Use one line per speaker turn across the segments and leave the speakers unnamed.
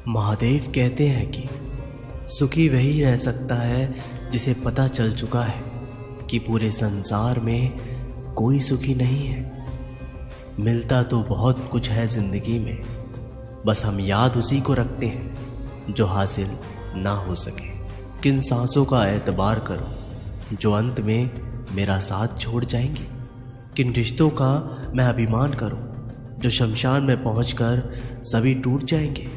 महादेव कहते हैं कि सुखी वही रह सकता है जिसे पता चल चुका है कि पूरे संसार में कोई सुखी नहीं है। मिलता तो बहुत कुछ है जिंदगी में, बस हम याद उसी को रखते हैं जो हासिल ना हो सके। किन सांसों का एतबार करो जो अंत में मेरा साथ छोड़ जाएंगे। किन रिश्तों का मैं अभिमान करूं जो शमशान में पहुंचकर सभी टूट जाएंगे।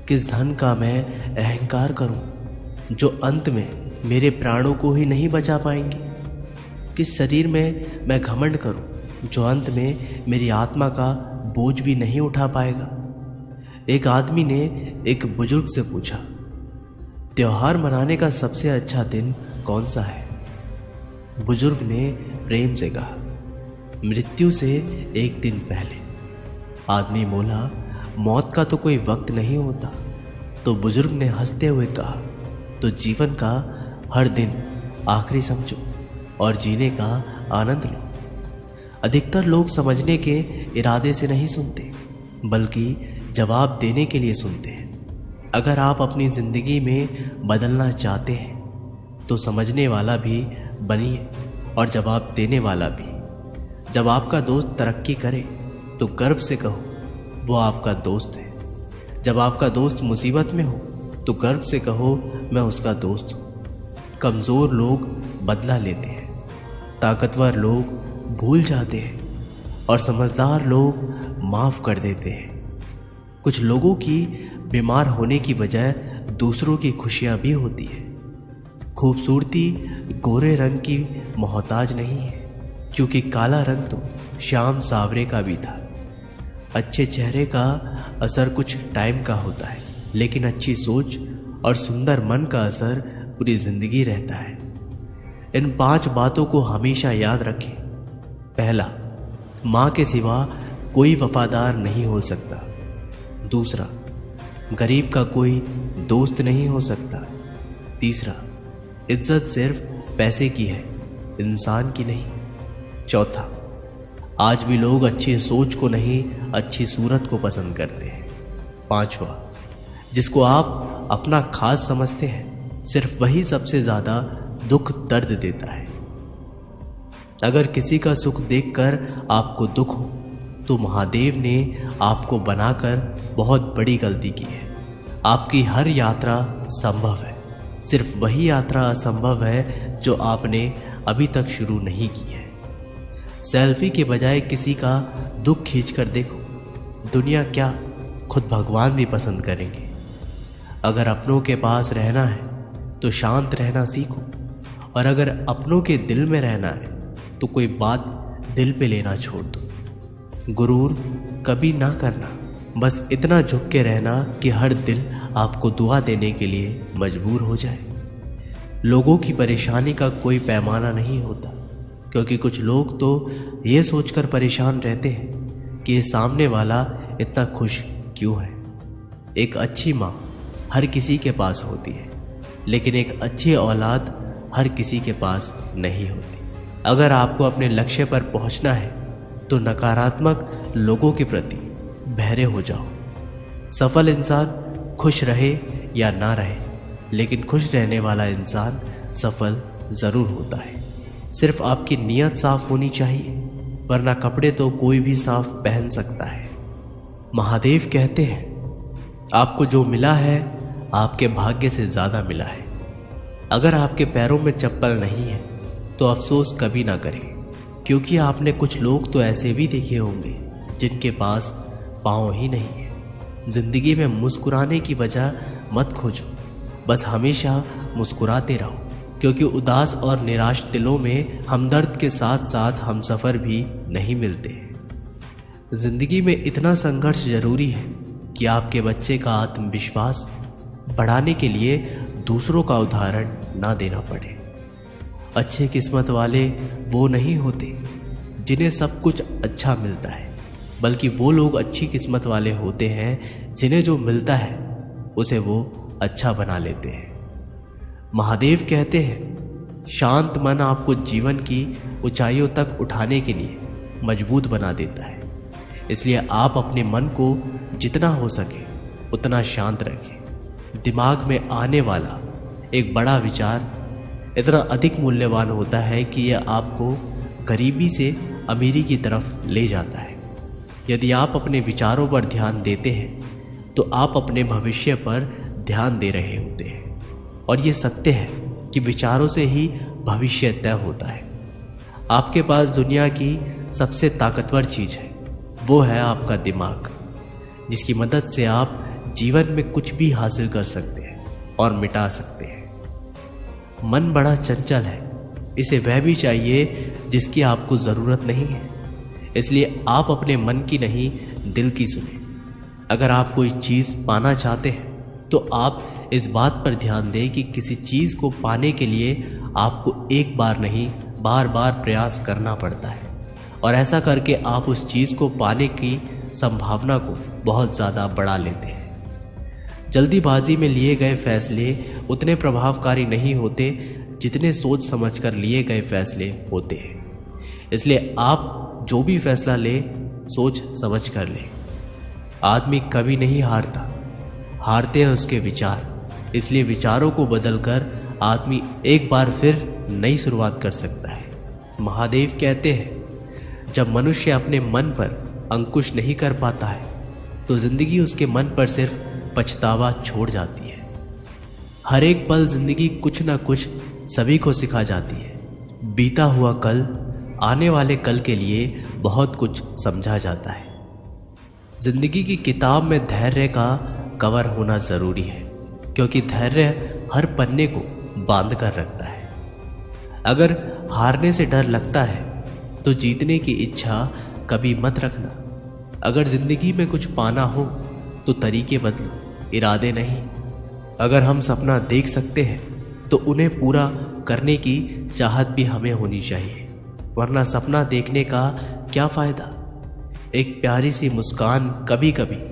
किस धन का मैं अहंकार करूं जो अंत में मेरे प्राणों को ही नहीं बचा पाएंगे। किस शरीर में मैं घमंड करूं जो अंत में मेरी आत्मा का बोझ भी नहीं उठा पाएगा। एक आदमी ने एक बुजुर्ग से पूछा, त्योहार मनाने का सबसे अच्छा दिन कौन सा है। बुजुर्ग ने प्रेम से कहा, मृत्यु से एक दिन पहले। आदमी बोला, मौत का तो कोई वक्त नहीं होता। तो बुजुर्ग ने हंसते हुए कहा, तो जीवन का हर दिन आखिरी समझो और जीने का आनंद लो। अधिकतर लोग समझने के इरादे से नहीं सुनते, बल्कि जवाब देने के लिए सुनते हैं। अगर आप अपनी ज़िंदगी में बदलना चाहते हैं तो समझने वाला भी बनिए और जवाब देने वाला भी। जब आपका दोस्त तरक्की करे तो गर्व से कहो वो आपका दोस्त है। जब आपका दोस्त मुसीबत में हो तो गर्व से कहो मैं उसका दोस्त हूँ। कमज़ोर लोग बदला लेते हैं, ताकतवर लोग भूल जाते हैं और समझदार लोग माफ़ कर देते हैं। कुछ लोगों की बीमार होने की वजह दूसरों की खुशियाँ भी होती है। खूबसूरती गोरे रंग की मोहताज नहीं है, क्योंकि काला रंग तो श्याम सावरे का भी था। अच्छे चेहरे का असर कुछ टाइम का होता है, लेकिन अच्छी सोच और सुंदर मन का असर पूरी जिंदगी रहता है। इन 5 बातों को हमेशा याद रखें। पहला, माँ के सिवा कोई वफादार नहीं हो सकता। दूसरा, गरीब का कोई दोस्त नहीं हो सकता। तीसरा, इज्जत सिर्फ पैसे की है, इंसान की नहीं। चौथा, आज भी लोग अच्छी सोच को नहीं अच्छी सूरत को पसंद करते हैं। पांचवा, जिसको आप अपना खास समझते हैं सिर्फ वही सबसे ज़्यादा दुख दर्द देता है। अगर किसी का सुख देखकर आपको दुख हो तो महादेव ने आपको बनाकर बहुत बड़ी गलती की है। आपकी हर यात्रा संभव है, सिर्फ वही यात्रा असंभव है जो आपने अभी तक शुरू नहीं की है। सेल्फी के बजाय किसी का दुख खींच कर देखो, दुनिया क्या खुद भगवान भी पसंद करेंगे। अगर अपनों के पास रहना है तो शांत रहना सीखो, और अगर अपनों के दिल में रहना है तो कोई बात दिल पे लेना छोड़ दो। गुरूर कभी ना करना, बस इतना झुक के रहना कि हर दिल आपको दुआ देने के लिए मजबूर हो जाए। लोगों की परेशानी का कोई पैमाना नहीं होता, क्योंकि कुछ लोग तो ये सोचकर परेशान रहते हैं कि ये सामने वाला इतना खुश क्यों है। एक अच्छी माँ हर किसी के पास होती है, लेकिन एक अच्छी औलाद हर किसी के पास नहीं होती। अगर आपको अपने लक्ष्य पर पहुँचना है तो नकारात्मक लोगों के प्रति बहरे हो जाओ। सफल इंसान खुश रहे या ना रहे, लेकिन खुश रहने वाला इंसान सफल ज़रूर होता है। सिर्फ आपकी नीयत साफ होनी चाहिए, वरना कपड़े तो कोई भी साफ पहन सकता है। महादेव कहते हैं, आपको जो मिला है आपके भाग्य से ज़्यादा मिला है। अगर आपके पैरों में चप्पल नहीं है तो अफसोस कभी ना करें, क्योंकि आपने कुछ लोग तो ऐसे भी देखे होंगे जिनके पास पाँव ही नहीं है। जिंदगी में मुस्कुराने की वजह मत खोजो, बस हमेशा मुस्कुराते रहो, क्योंकि उदास और निराश दिलों में हमदर्द के साथ साथ हमसफ़र भी नहीं मिलते हैं। जिंदगी में इतना संघर्ष जरूरी है कि आपके बच्चे का आत्मविश्वास बढ़ाने के लिए दूसरों का उदाहरण ना देना पड़े। अच्छे किस्मत वाले वो नहीं होते जिन्हें सब कुछ अच्छा मिलता है, बल्कि वो लोग अच्छी किस्मत वाले होते हैं जिन्हें जो मिलता है उसे वो अच्छा बना लेते हैं। महादेव कहते हैं, शांत मन आपको जीवन की ऊंचाइयों तक उठाने के लिए मजबूत बना देता है। इसलिए आप अपने मन को जितना हो सके उतना शांत रखें। दिमाग में आने वाला एक बड़ा विचार इतना अधिक मूल्यवान होता है कि यह आपको गरीबी से अमीरी की तरफ ले जाता है। यदि आप अपने विचारों पर ध्यान देते हैं तो आप अपने भविष्य पर ध्यान दे रहे होते हैं, और ये सत्य है कि विचारों से ही भविष्य तय होता है। आपके पास दुनिया की सबसे ताकतवर चीज़ है, वो है आपका दिमाग, जिसकी मदद से आप जीवन में कुछ भी हासिल कर सकते हैं और मिटा सकते हैं। मन बड़ा चंचल है, इसे वह भी चाहिए जिसकी आपको ज़रूरत नहीं है, इसलिए आप अपने मन की नहीं दिल की सुने। अगर आप कोई चीज़ पाना चाहते हैं तो आप इस बात पर ध्यान दें कि किसी चीज़ को पाने के लिए आपको एक बार नहीं बार बार प्रयास करना पड़ता है, और ऐसा करके आप उस चीज़ को पाने की संभावना को बहुत ज़्यादा बढ़ा लेते हैं। जल्दीबाजी में लिए गए फैसले उतने प्रभावकारी नहीं होते जितने सोच समझकर लिए गए फैसले होते हैं। इसलिए आप जो भी फैसला लें सोच समझ कर लें। आदमी कभी नहीं हारता, हारते हैं उसके विचार। इसलिए विचारों को बदलकर आदमी एक बार फिर नई शुरुआत कर सकता है। महादेव कहते हैं, जब मनुष्य अपने मन पर अंकुश नहीं कर पाता है तो जिंदगी उसके मन पर सिर्फ पछतावा छोड़ जाती है। हर एक पल जिंदगी कुछ ना कुछ सभी को सिखा जाती है। बीता हुआ कल आने वाले कल के लिए बहुत कुछ समझा जाता है। जिंदगी की किताब में धैर्य का कवर होना ज़रूरी है, क्योंकि धैर्य हर पन्ने को बांध कर रखता है। अगर हारने से डर लगता है तो जीतने की इच्छा कभी मत रखना। अगर जिंदगी में कुछ पाना हो तो तरीके बदलो, इरादे नहीं। अगर हम सपना देख सकते हैं तो उन्हें पूरा करने की चाहत भी हमें होनी चाहिए, वरना सपना देखने का क्या फ़ायदा। एक प्यारी सी मुस्कान कभी कभी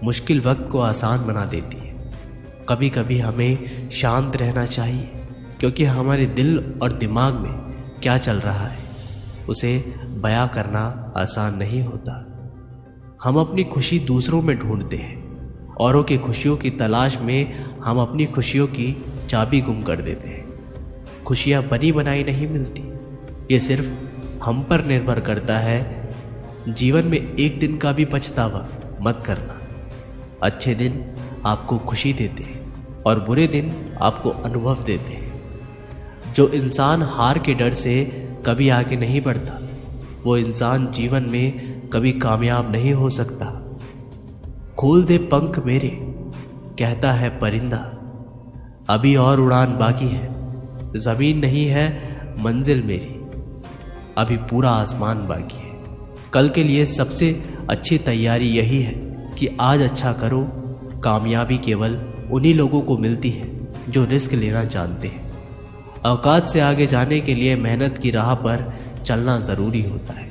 मुश्किल वक्त को आसान बना देती है। कभी कभी हमें शांत रहना चाहिए, क्योंकि हमारे दिल और दिमाग में क्या चल रहा है उसे बयां करना आसान नहीं होता। हम अपनी खुशी दूसरों में ढूंढते हैं, औरों की खुशियों की तलाश में हम अपनी खुशियों की चाबी गुम कर देते हैं। खुशियाँ बनी बनाई नहीं मिलती, ये सिर्फ हम पर निर्भर करता है। जीवन में एक दिन का भी पछतावा मत करना। अच्छे दिन आपको खुशी देते हैं और बुरे दिन आपको अनुभव देते हैं। जो इंसान हार के डर से कभी आगे नहीं बढ़ता, वो इंसान जीवन में कभी कामयाब नहीं हो सकता। खोल दे पंख मेरे, कहता है परिंदा, अभी और उड़ान बाकी है। ज़मीन नहीं है मंजिल मेरी, अभी पूरा आसमान बाकी है। कल के लिए सबसे अच्छी तैयारी यही है कि आज अच्छा करो। कामयाबी केवल उन्हीं लोगों को मिलती है जो रिस्क लेना जानते हैं। औकात से आगे जाने के लिए मेहनत की राह पर चलना ज़रूरी होता है।